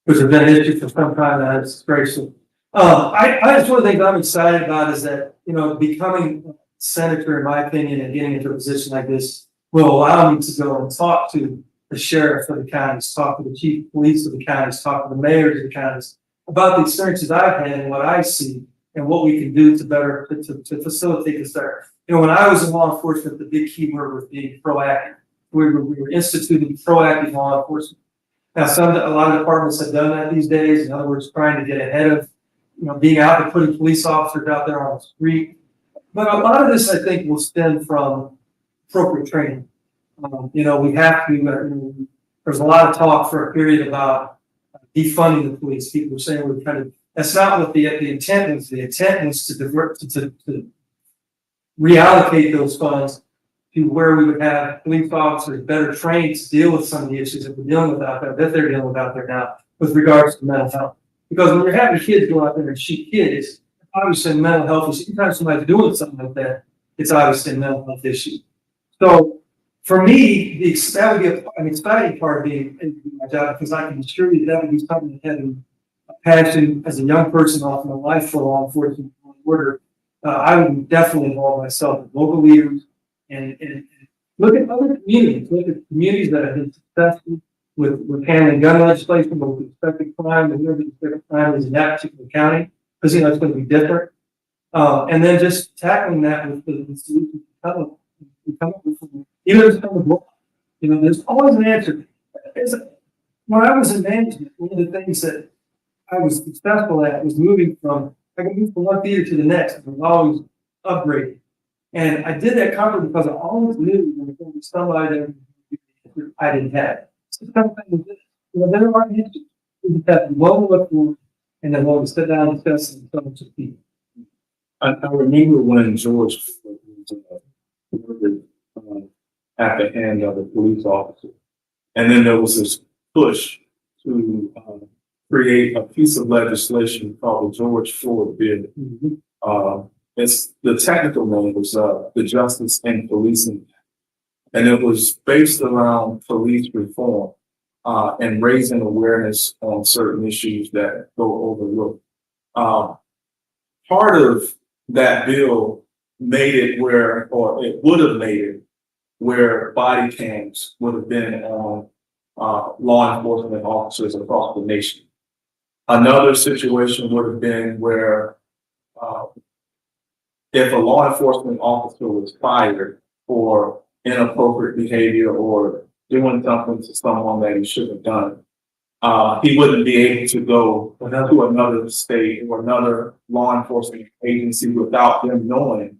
Which has been an issue for some time. That's disgraceful. I just one of the things I'm excited about is that, becoming a senator, in my opinion, and getting into a position like this will allow me to go and talk to the sheriff of the counties, talk to the chief of police of the counties, talk to the mayors of the counties about the experiences I've had and what I see and what we can do to better to facilitate this better. When I was in law enforcement, the big key word was being proactive. We were instituting proactive law enforcement. Now, a lot of departments have done that these days. In other words, trying to get ahead of, being out and putting police officers out there on the street. But a lot of this, I think, will stem from appropriate training. We have to. There's a lot of talk for a period about defunding the police. People are saying we're kind of. That's not what the intent was. The intent was to divert to reallocate those funds to where we would have police officers better trained to deal with some of the issues that we're dealing with out there, that they're dealing with out there now, with regards to mental health. Because when you're having kids go out there and shoot kids, obviously a mental health issue. Anytime somebody's doing something like that, it's obviously a mental health issue. So for me, that would be an exciting part of being in my job, because I can assure you that would be something that had passion as a young person all my life for law enforcement and order, I would definitely involve myself with local leaders and look at other communities, look at communities that have been successful with handling gun legislation, but with respect to crime, and where the respect crime is in that particular county, because it's going to be different. And then just tackling that with the solutions we come up with, even if it's come with law. There's always an answer. When I was in management, one of the things that I was successful at was I could move from one theater to the next. I was always upgrading. And I did that comfort because I always knew when there was somebody that I didn't have. So the kind of thing with this. There are answers. We just have to learn what for, and then we'll sit down and discuss and talk to people. I remember when George was murdered at the hand of a police officer. And then there was this push to create a piece of legislation called the George Floyd Bill. It's the technical name was the Justice and Policing Act. And it was based around police reform and raising awareness on certain issues that go overlooked. Part of that bill made it or it would have made it where body cams would have been on law enforcement officers across the nation. Another situation would have been where if a law enforcement officer was fired for inappropriate behavior or doing something to someone that he shouldn't have done, he wouldn't be able to go to another state or another law enforcement agency without them knowing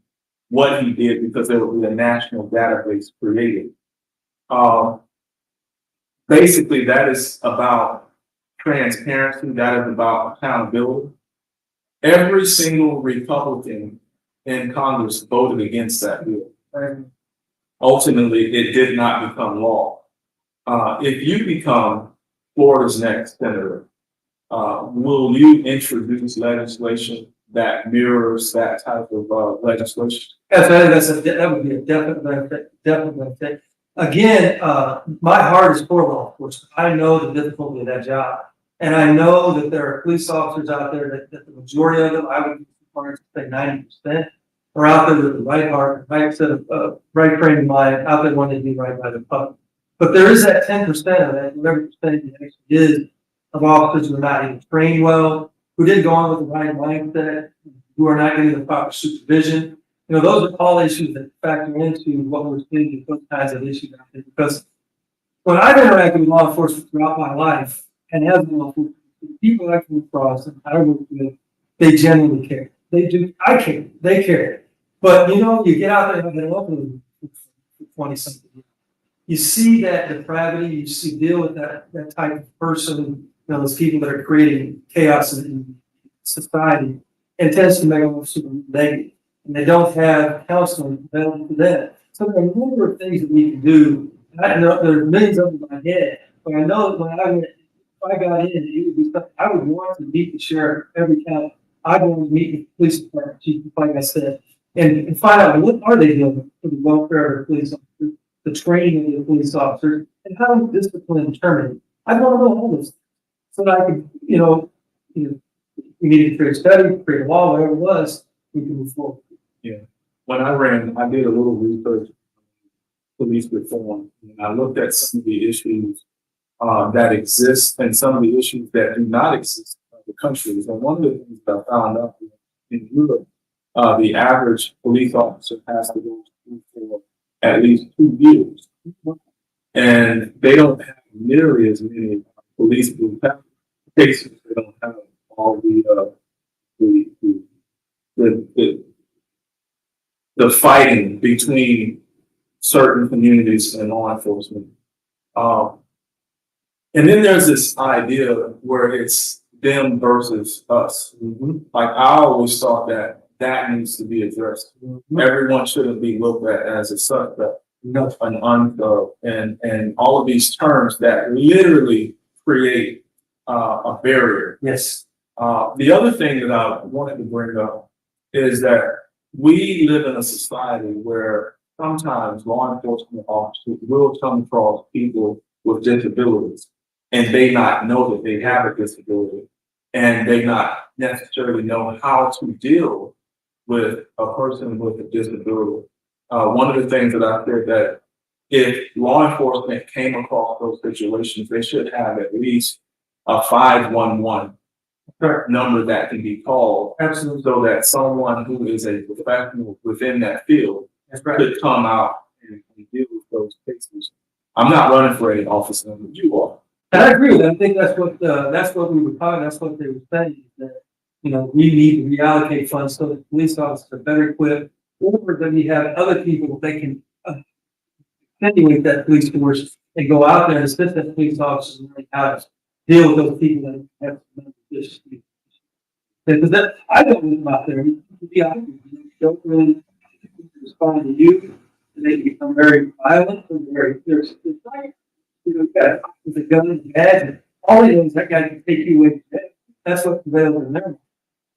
what he did, because there would be a national database created. Basically, that is about transparency. That is about accountability. Every single Republican in Congress voted against that bill. Ultimately, it did not become law. If you become Florida's next senator, will you introduce legislation that mirrors that type of legislation? That would be a definite benefit. Again, my heart is for law enforcement. I know the difficulty of that job. And I know that there are police officers out there that the majority of them, I would say 90%, are out there with the right heart, right set of right frame of mind, out there wanting to be right by the public. But there is that 10% of that, whatever percentage it actually is, of officers who are not even trained well, who didn't go on with the right mindset, who are not getting the proper supervision. Those are all issues that factor into what we're seeing with those kinds of issues out there. Because when I've interacted with law enforcement throughout my life, and as law enforcement, the people I come across and I work with, they genuinely care. They do. I care. They care. But you get out there and get open for 20-something years. You see that depravity. You see deal with that type of person. Those people that are creating chaos in society, and it tends to make them super negative. And they don't have counseling available to them. So there are a number of things that we can do. I know there are millions of them in my head, but I know that when if I got in, it would be something I would want to meet the sheriff every county. I'd want to meet with the police department chief, like I said, and find out what are they doing for the welfare of the police officers, the training of the police officers, and how to discipline and terminate. I want to know all this, so that I could, we needed to create a study, create a law, whatever it was, we can move forward. Yeah. When I did a little research on police reform, and I looked at some of the issues that exist and some of the issues that do not exist in other countries. And one of the things that I found out in Europe, the average police officer has to go through for at least 2 years. And they don't have nearly as many police brutality cases. They don't have all the fighting between certain communities and law enforcement. And then there's this idea where it's them versus us. Like I always thought that needs to be addressed. Everyone shouldn't be looked at as a suspect, an unthug, and all of these terms that literally create a barrier. Yes. The other thing that I wanted to bring up is that we live in a society where sometimes law enforcement officers will come across people with disabilities and they not know that they have a disability. and they not necessarily know how to deal with a person with a disability. One of the things that I said that if law enforcement came across those situations, they should have at least a 511 number that can be called. Absolutely. So that someone who is a professional within that field could come out and deal with those cases. I'm not running for any office, but you are. And I agree with that. I think that's what we were talking, that's what they were saying, that, we need to reallocate funds so that police officers are better equipped, or that we have other people that can attenuate that police force and go out there and assist that police officers and learn how to deal with those people that have mental issues. Because that, I don't live out there, don't really respond to you, and they become very violent and very fierce. With a gun in the head, all he knows that guy can take you away. That's what's available in there.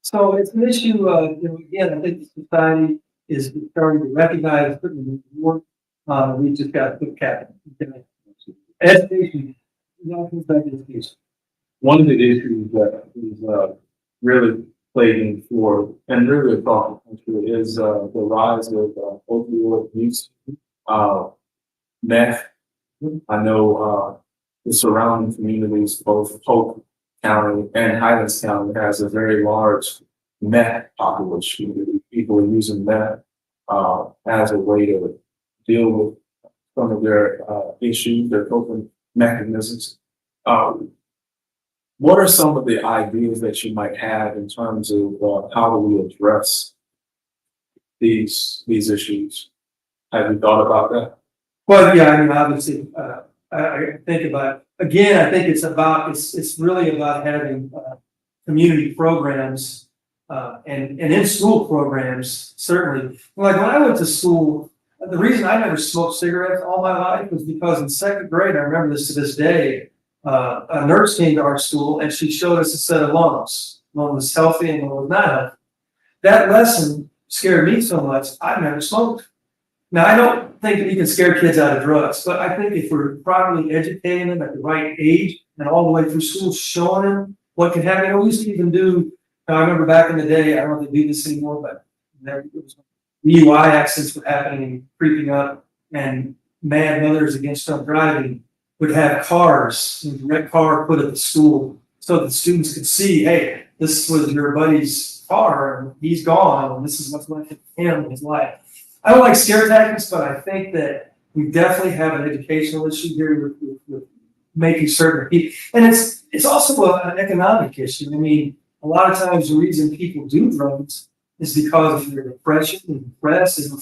So it's an issue of, again, I think the society is starting to recognize certainly more. We just got to put cap. Education. One of the issues that is really plaguing for, and really across the country, is the rise of opioid use, meth. I know the surrounding communities, both Polk County and Highlands County, has a very large meth population. People are using meth as a way to deal with some of their issues, their coping mechanisms. What are some of the ideas that you might have in terms of how do we address these issues? Have you thought about that? Well, yeah, I mean, obviously, I think about, again, I think it's really about having community programs and in school programs, certainly. Like when I went to school, the reason I never smoked cigarettes all my life was because in second grade, I remember this to this day, a nurse came to our school and she showed us a set of lungs. One was healthy and one was not healthy. That lesson scared me so much, I never smoked. Now, I don't think that you can scare kids out of drugs, but I think if we're properly educating them at the right age and all the way through school, showing them what can happen. We used to even do, I remember back in the day, I don't know if they do this anymore, but DUI accidents were happening and creeping up, and mad mothers against drunk driving would have cars, a red car put at the school so that students could see, hey, this was your buddy's car, and he's gone, and this is what's left of him in his life. I don't like scare tactics, but I think that we definitely have an educational issue here with making certain people, and it's also an economic issue. I mean, a lot of times the reason people do drugs is because of their depression and depressed and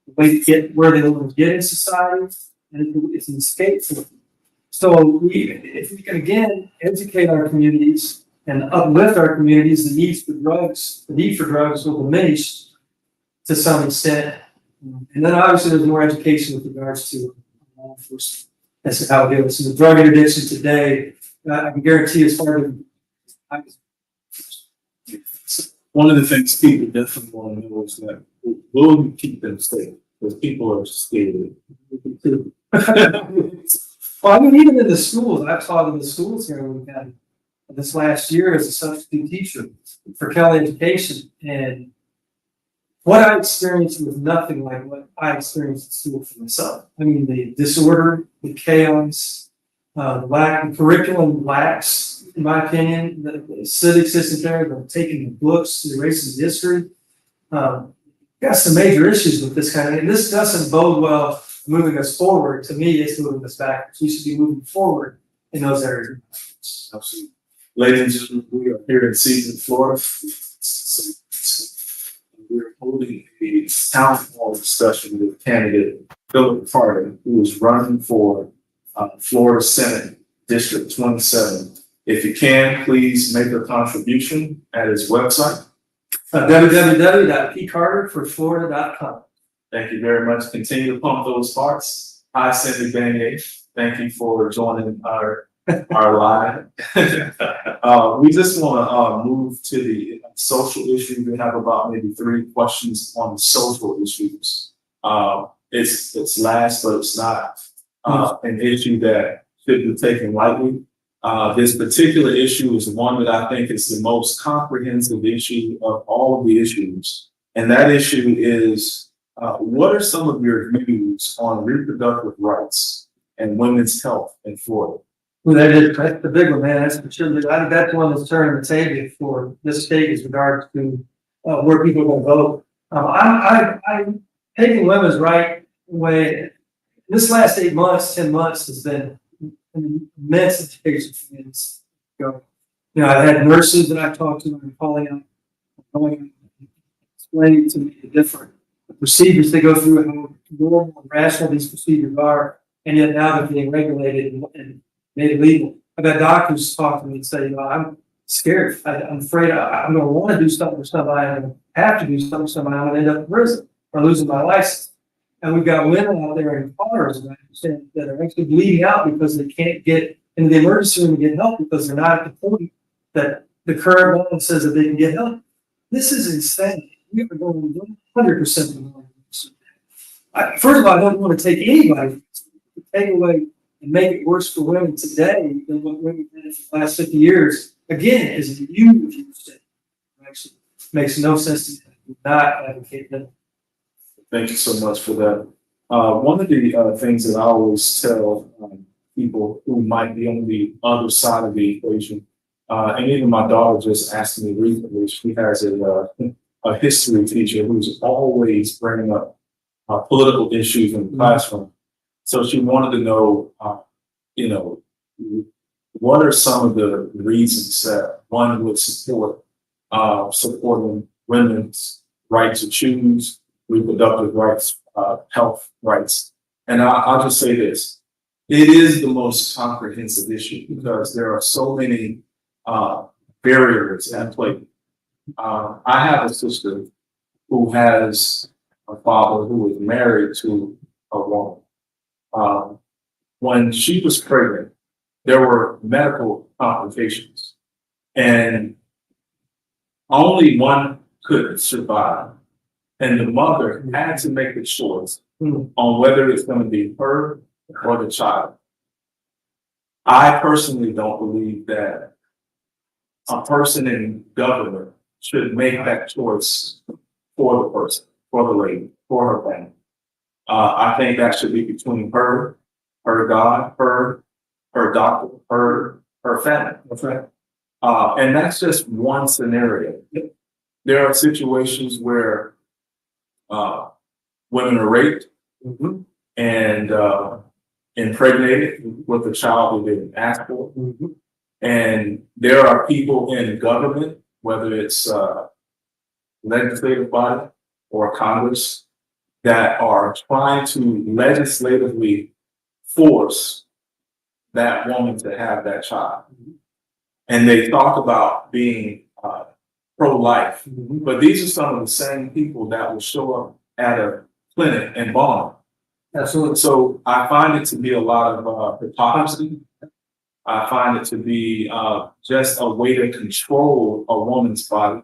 the way to get where they want to get in society, and it's an escape for them. So if we can again educate our communities and uplift our communities, the need for drugs will diminish to some extent. And then obviously there's more education with regards to law enforcement. That's how it is. So the drug interdiction today, I can guarantee it's hard to. One of the things people definitely want to know is that will you keep them safe? Because people are scared. Well, I mean, even in the schools, I've taught in the schools here in County this last year as a substitute teacher for Kelly Education, and what I experienced was nothing like what I experienced at school for myself. I mean, the disorder, the chaos, the curriculum lacks, in my opinion, the civic system there, the taking the books, the racist history. Got some major issues with this kind of, and this doesn't bode well moving us forward. To me, it's moving us backwards. We should be moving forward in those areas. Absolutely. Ladies and gentlemen, we are here in Season, Florida. We're holding a town hall discussion with candidate Phillip Carter, who is running for Florida Senate District 27. If you can, please make a contribution at his website. www.pcarterforflorida.com. Thank you very much. Continue to pump those hearts. Hi, Cindy Bang. Thank you for joining our live. We just want to move to the social issues. We have about maybe 3 questions on the social issues. It's last, but it's not an issue that should be taken lightly. This particular issue is one that I think is the most comprehensive issue of all of the issues. And that issue is, what are some of your views on reproductive rights and women's health in Florida? Well, that's the big one, man. That's for sure. I think that's one that's turning the table for this state as regards to where people will vote. I'm taking women's right away. This last 8 months, 10 months has been an immense education for me. I've had nurses that I've talked to and calling out, explaining to me the different procedures they go through, how normal and rational these procedures are, and yet now they're being regulated and made illegal. I've had doctors talk to me and say, I'm scared. I'm afraid I'm going to want to do something for somebody. I'm going to have to do something for somebody. I'm going to end up in prison or losing my license. And we've got women out there in cars, I understand, that are actually bleeding out because they can't get into the emergency room to get help because they're not at the point that the current law says that they can get help. This is insane. We are going 100% of the law. First of all, I don't want to take anybody to take away and make it worse for women today than what women did in the last 50 years. Again, is a huge mistake. Actually, makes no sense to me. I do not advocate that. Thank you so much for that. One of the things that I always tell people who might be on the other side of the equation, and even my daughter just asked me recently, she has a history teacher who's always bringing up political issues in the classroom. So she wanted to know, what are some of the reasons that one would support supporting women's right to choose, reproductive rights, health rights. And I'll just say this, it is the most comprehensive issue because there are so many barriers at play. I have a sister who has a father who was married to a woman. When she was pregnant, there were medical complications and only one could survive. And the mother had to make the choice on whether it's going to be her or the child. I personally don't believe that a person in government should make that choice for the person, for the lady, for her family. I think that should be between her God, her doctor, her family. That's right. And that's just one scenario. There are situations where women are raped and impregnated with a child who didn't ask for. And there are people in government, whether it's legislative body or Congress, that are trying to legislatively force that woman to have that child. And they talk about being pro-life, but these are some of the same people that will show up at a clinic and bomb. Absolutely. So I find it to be a lot of hypocrisy. I find it to be just a way to control a woman's body.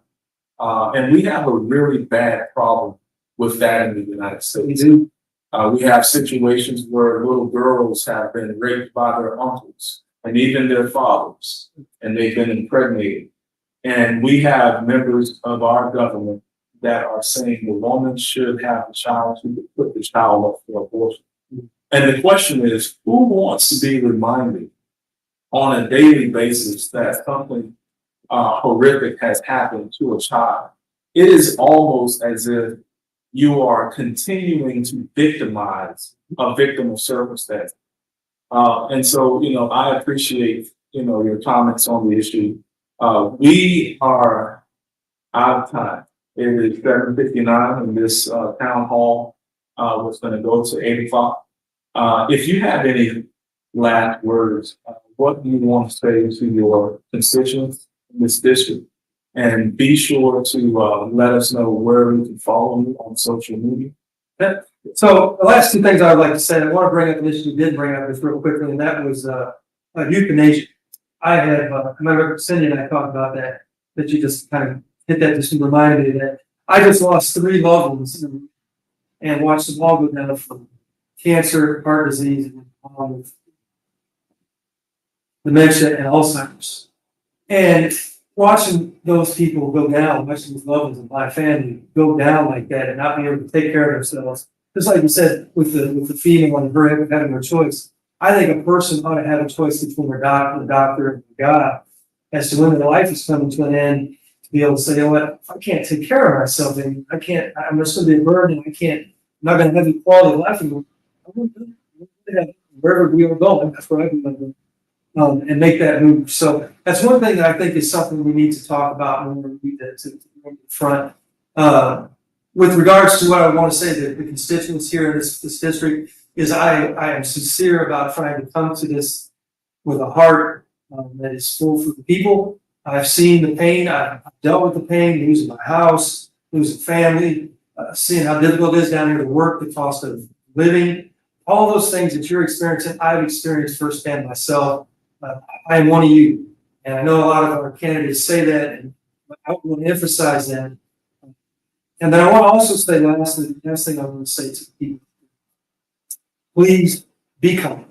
And we have a really bad problem with that in the United States. We have situations where little girls have been raped by their uncles and even their fathers, and they've been impregnated. And we have members of our government that are saying the woman should have a child to put the child up for abortion. And the question is, who wants to be reminded on a daily basis that something horrific has happened to a child? It is almost as if you are continuing to victimize a victim of circumstance. And so, I appreciate, your comments on the issue. We are out of time. It is 7:59 and this town hall was going to go to 8 o'clock. If you have any last words, what do you want to say to your constituents in this district? And be sure to let us know where we can follow you on social media. So the last two things I would like to say, I want to bring up an issue you did bring up this real quickly, and that was euthanasia. I remember Cindy and I talked about that you just kind of hit that, just reminded me of that. I just lost 3 loved ones and watched them all go down from cancer, heart disease, and dementia and Alzheimer's. And watching those people go down, watching those loved ones of my family go down like that and not be able to take care of themselves, just like you said with the female and her having her choice. I think a person ought to have a choice between their doctor and God as to when their life is coming to an end, to be able to say, you know what, I can't take care of myself and I'm just going to be a burden. I'm not going to have the quality of life anymore. I'm going to do it. Wherever we are going, that's where I'm going to go. And make that move. So that's one thing that I think is something we need to talk about when we need to bring to the front. With regards to what I want to say, the constituents here in this district is I am sincere about trying to come to this with a heart that is full for the people. I've seen the pain. I've dealt with the pain, losing my house, losing family, seeing how difficult it is down here to work, the cost of living, all those things that you're experiencing, I've experienced firsthand myself. I am one of you, and I know a lot of our candidates say that, and I want to emphasize that. And then I want to also say the last thing I want to say to people: please be kind,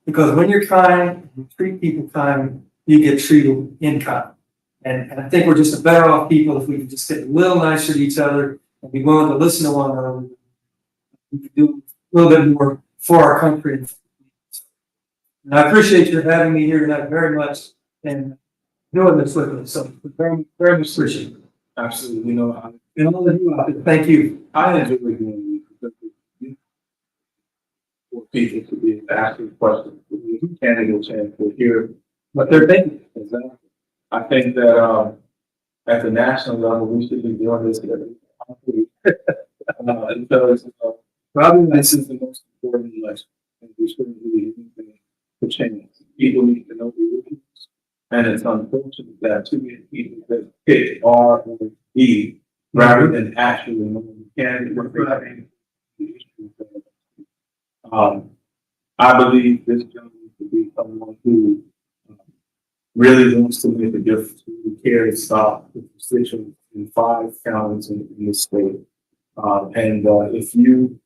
because when you're kind, you treat people kind, you get treated in kind. And I think we're just better off people if we can just get a little nicer to each other and be willing to listen to one another. We can do a little bit more for our country. And I appreciate you having me here tonight very much and doing this with me. So very, very much appreciate it. Absolutely. You know, And all of you out there, thank you. I enjoy doing these because for people to be able to ask questions, you can get a chance to hear What they're thinking. exactly. I think that at the national level, we should be doing this every because probably this is the most important election, and we shouldn't do anything to change. People need to know the issues, and it's unfortunate that too many people that pick R or D rather than actually knowing the candidate what they think the issues are. I believe this gentleman to be someone who really wants to make a difference. Who cares about the constituents in 5 counties in this state. If you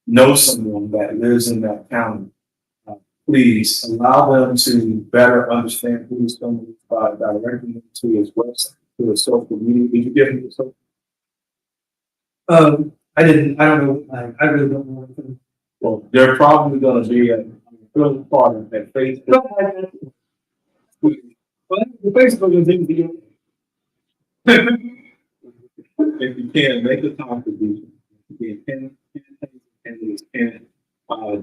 know someone that lives in that county, please allow them to better understand who is going to by directing them to his website, to his social media. Did you give him the social? I didn't. I don't know. I really don't know. Well, they're probably going to be a Phillip Carter at Facebook. The Facebook is easy. If you can, make a contribution. If you can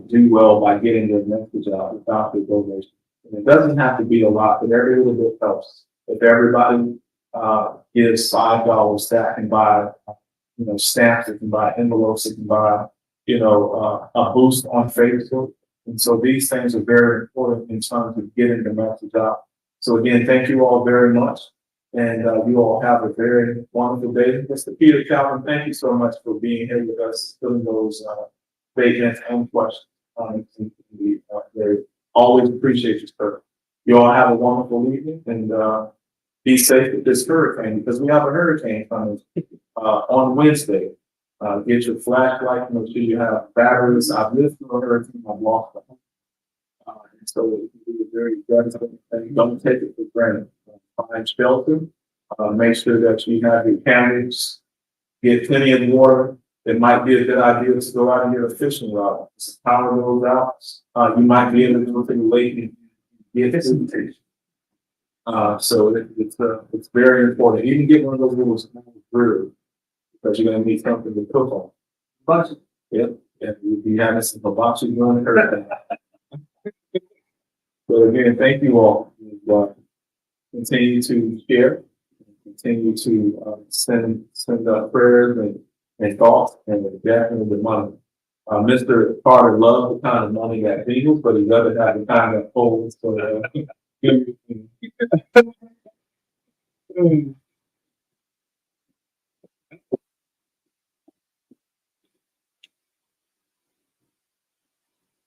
do well by getting their message out without the donation. And it doesn't have to be a lot, but every little bit helps. If everybody gives $5, that can buy, stamps, it can buy envelopes, it can buy, a boost on Facebook. And so these things are very important in terms of getting the message out. So again, thank you all very much. And you all have a very wonderful day. Mr. Peter Calvin, thank you so much for being here with us, filling those statements and questions. We always appreciate you, sir. You all have a wonderful evening and be safe with this hurricane because we have a hurricane coming on Wednesday. Get your flashlight, make sure you have batteries. I've lived through a hurricane, I've lost them. And so it can be a very devastating thing. Don't take it for granted. Find shelter. Make sure that you have your cameras. Get plenty of water. It might be a good idea to go out and get a fishing rod. If the power goes out, you might be able to go to the lake and get visitation. So it's very important. Even get one of those little small grills because you're going to need something to cook on. Hibachi. Yep. Yeah, you'll be having some hibachi going and So again, thank you all. Continue to share, continue to send prayers and thoughts, and definitely the money. Mr. Carter loves the kind of money that deals, but he doesn't have the kind that holds. So,